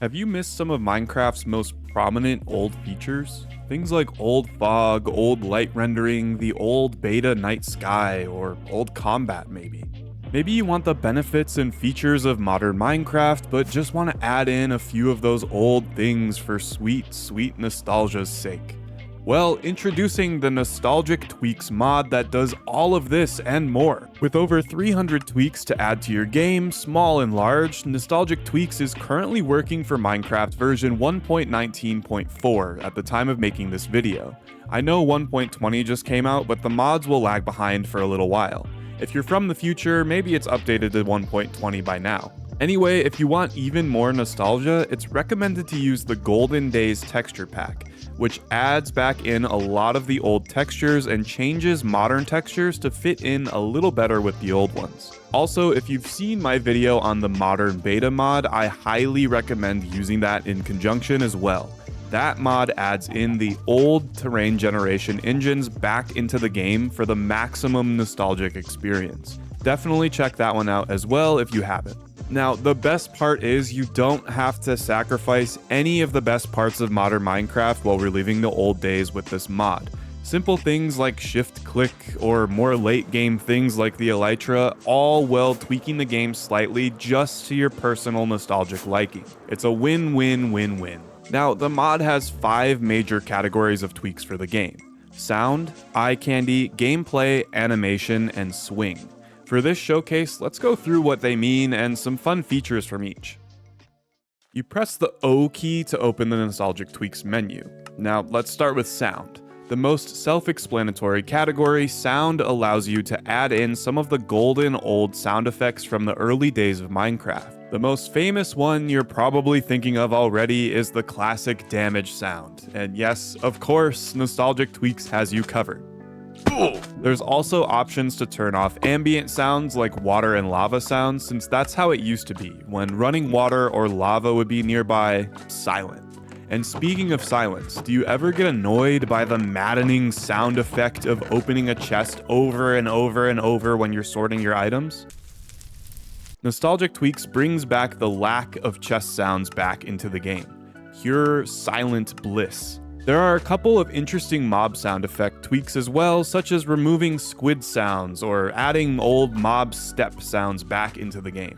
Have you missed some of Minecraft's most prominent old features? Things like old fog, old light rendering, the old beta night sky, or old combat maybe. Maybe you want the benefits and features of modern Minecraft, but just want to add in a few of those old things for sweet, sweet nostalgia's sake. Well, introducing the Nostalgic Tweaks mod that does all of this and more. With over 300 tweaks to add to your game, small and large, Nostalgic Tweaks is currently working for Minecraft version 1.19.4 at the time of making this video. I know 1.20 just came out, but the mods will lag behind for a little while. If you're from the future, maybe it's updated to 1.20 by now. Anyway, if you want even more nostalgia, it's recommended to use the Golden Days texture pack, which adds back in a lot of the old textures and changes modern textures to fit in a little better with the old ones. Also, if you've seen my video on the modern beta mod, I highly recommend using that in conjunction as well. That mod adds in the old terrain generation engines back into the game for the maximum nostalgic experience. Definitely check that one out as well if you haven't. Now, the best part is you don't have to sacrifice any of the best parts of modern Minecraft while reliving the old days with this mod. Simple things like shift click or more late game things like the elytra, all while tweaking the game slightly just to your personal nostalgic liking. It's a win-win-win-win. Now, the mod has 5 major categories of tweaks for the game: sound, eye candy, gameplay, animation, and swing. For this showcase, let's go through what they mean and some fun features from each. You press the O key to open the Nostalgic Tweaks menu. Now, let's start with sound. The most self-explanatory category, sound allows you to add in some of the golden old sound effects from the early days of Minecraft. The most famous one you're probably thinking of already is the classic damage sound. And yes, of course, Nostalgic Tweaks has you covered. There's also options to turn off ambient sounds like water and lava sounds, since that's how it used to be. When running water or lava would be nearby, silent. And speaking of silence, do you ever get annoyed by the maddening sound effect of opening a chest over and over and over when you're sorting your items? Nostalgic Tweaks brings back the lack of chest sounds back into the game. Pure silent bliss. There are a couple of interesting mob sound effect tweaks as well, such as removing squid sounds or adding old mob step sounds back into the game.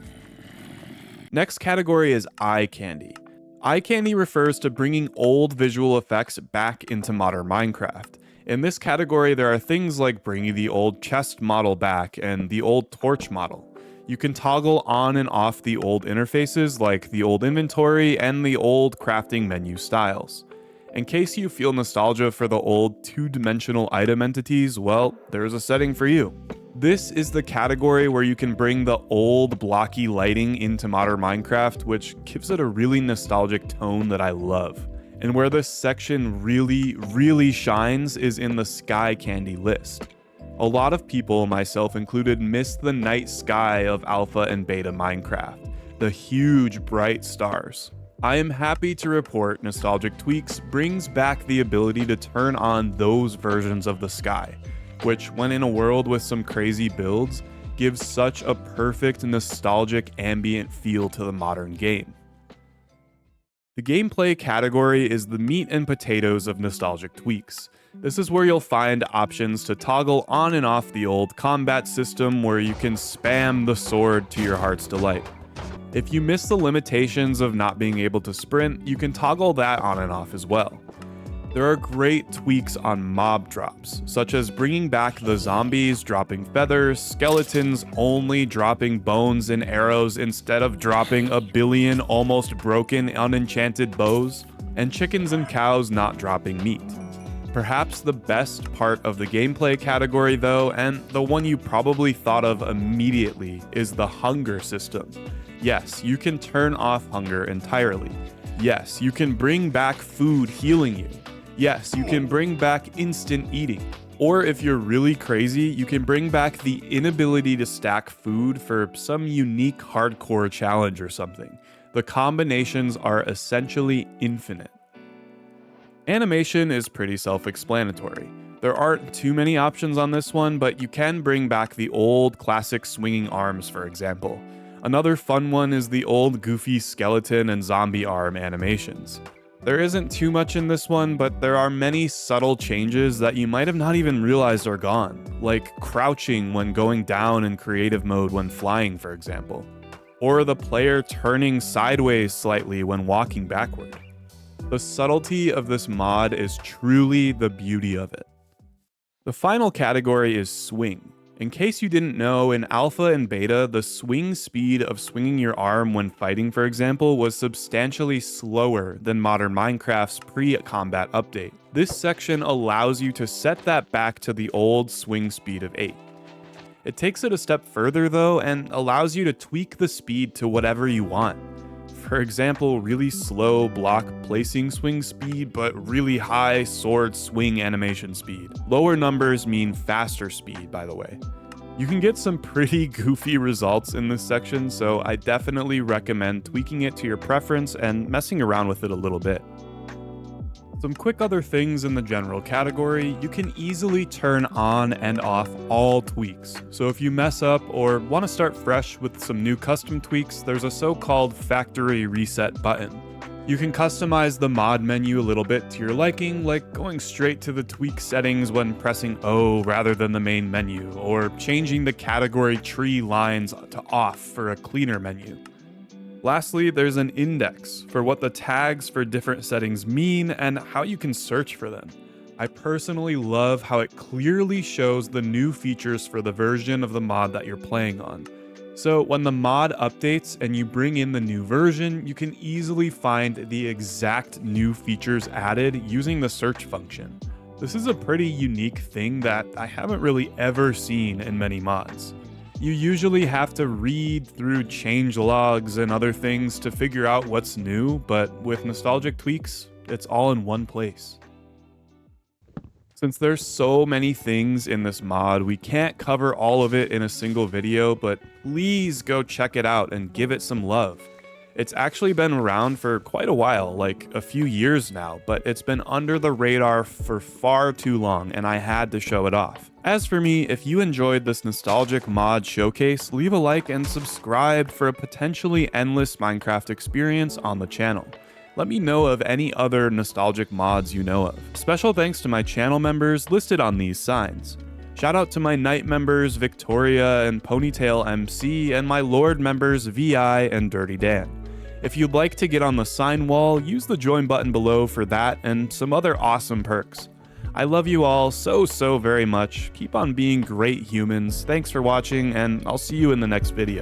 Next category is eye candy. Eye candy refers to bringing old visual effects back into modern Minecraft. In this category, there are things like bringing the old chest model back and the old torch model. You can toggle on and off the old interfaces like the old inventory and the old crafting menu styles. In case you feel nostalgia for the old two-dimensional item entities, well, there's a setting for you. This is the category where you can bring the old blocky lighting into modern Minecraft, which gives it a really nostalgic tone that I love. And where this section really shines is in the sky candy list. A lot of people, myself included, miss the night sky of alpha and beta Minecraft, the huge bright stars. I am happy to report Nostalgic Tweaks brings back the ability to turn on those versions of the sky, which, when in a world with some crazy builds, gives such a perfect nostalgic ambient feel to the modern game. The gameplay category is the meat and potatoes of Nostalgic Tweaks. This is where you'll find options to toggle on and off the old combat system where you can spam the sword to your heart's delight. If you miss the limitations of not being able to sprint, you can toggle that on and off as well. There are great tweaks on mob drops, such as bringing back the zombies dropping feathers, skeletons only dropping bones and arrows instead of dropping a billion almost broken unenchanted bows, and chickens and cows not dropping meat. Perhaps the best part of the gameplay category though, and the one you probably thought of immediately, is the hunger system. Yes, you can turn off hunger entirely. Yes, you can bring back food healing you. Yes, you can bring back instant eating. Or if you're really crazy, you can bring back the inability to stack food for some unique hardcore challenge or something. The combinations are essentially infinite. Animation is pretty self-explanatory. There aren't too many options on this one, but you can bring back the old classic swinging arms, for example. Another fun one is the old goofy skeleton and zombie arm animations. There isn't too much in this one, but there are many subtle changes that you might have not even realized are gone, like crouching when going down in creative mode when flying, for example, or the player turning sideways slightly when walking backward. The subtlety of this mod is truly the beauty of it. The final category is swing. In case you didn't know, in alpha and beta, the swing speed of swinging your arm when fighting, for example, was substantially slower than modern Minecraft's pre-combat update. This section allows you to set that back to the old swing speed of 8. It takes it a step further though, and allows you to tweak the speed to whatever you want. For example, really slow block placing swing speed, but really high sword swing animation speed. Lower numbers mean faster speed, by the way. You can get some pretty goofy results in this section, so I definitely recommend tweaking it to your preference and messing around with it a little bit. Some quick other things in the general category: you can easily turn on and off all tweaks. So if you mess up or want to start fresh with some new custom tweaks, there's a so-called factory reset button. You can customize the mod menu a little bit to your liking, like going straight to the tweak settings when pressing O rather than the main menu, or changing the category tree lines to off for a cleaner menu. Lastly, there's an index for what the tags for different settings mean and how you can search for them. I personally love how it clearly shows the new features for the version of the mod that you're playing on. So when the mod updates and you bring in the new version, you can easily find the exact new features added using the search function. This is a pretty unique thing that I haven't really ever seen in many mods. You usually have to read through change logs and other things to figure out what's new, but with nostalgic tweaks, it's all in one place. Since there's so many things in this mod, we can't cover all of it in a single video, but please go check it out and give it some love. It's actually been around for quite a while, like a few years now, but it's been under the radar for far too long, and I had to show it off. As for me, if you enjoyed this nostalgic mod showcase, leave a like and subscribe for a potentially endless Minecraft experience on the channel. Let me know of any other nostalgic mods you know of. Special thanks to my channel members listed on these signs. Shout out to my Knight members Victoria and Ponytail MC, and my Lord members VI and Dirty Dan. If you'd like to get on the sign wall, use the join button below for that and some other awesome perks. I love you all so very much. Keep on being great humans. Thanks for watching, and I'll see you in the next video.